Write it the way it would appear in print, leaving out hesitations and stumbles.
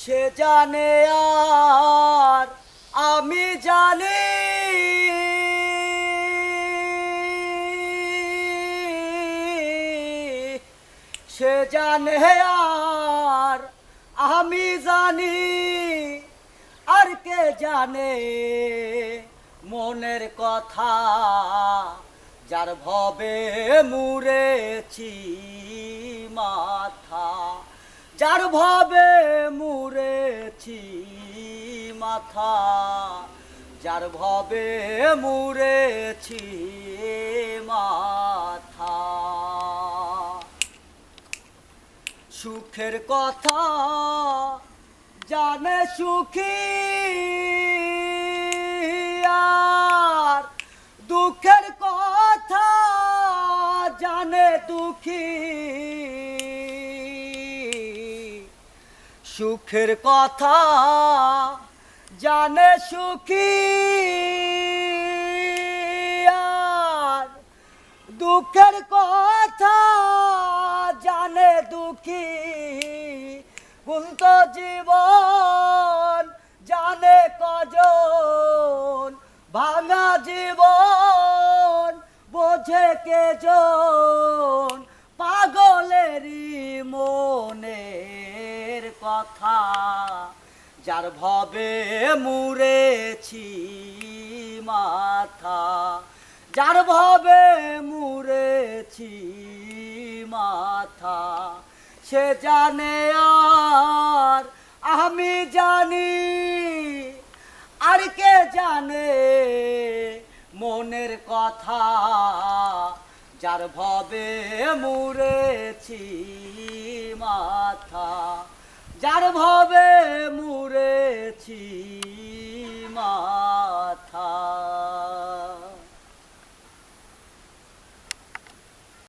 সে জানে আর আমি জানি, সে জানে আর আমি জানি, আর কে জানে মনের কথা, যার ভবে মুড়েছি মাথা, যার ভবে মুড়েছি মাথা, যার ভবে মুড়েছি মাথা। সুখের কথা জানে সুখী, আর দুঃখের কথা জানে দুঃখী। সুখের কথা জানে সুখী, আর দুঃখের কথা জানে দুঃখী। গুন্ত জীবন জানে কজন, ভাঙা জীবন বোঝে কেজন, পাগলেরই মনের কথা, যার ভবে মুড়েছি মাথা, যার ভবে মুড়েছি মাথা। সে জানে আর আমি জানি, আর কে জানে মনের কথা, যার ভবে মুড়েছি মাথা, যার ভবে মুড়েছি মাথা।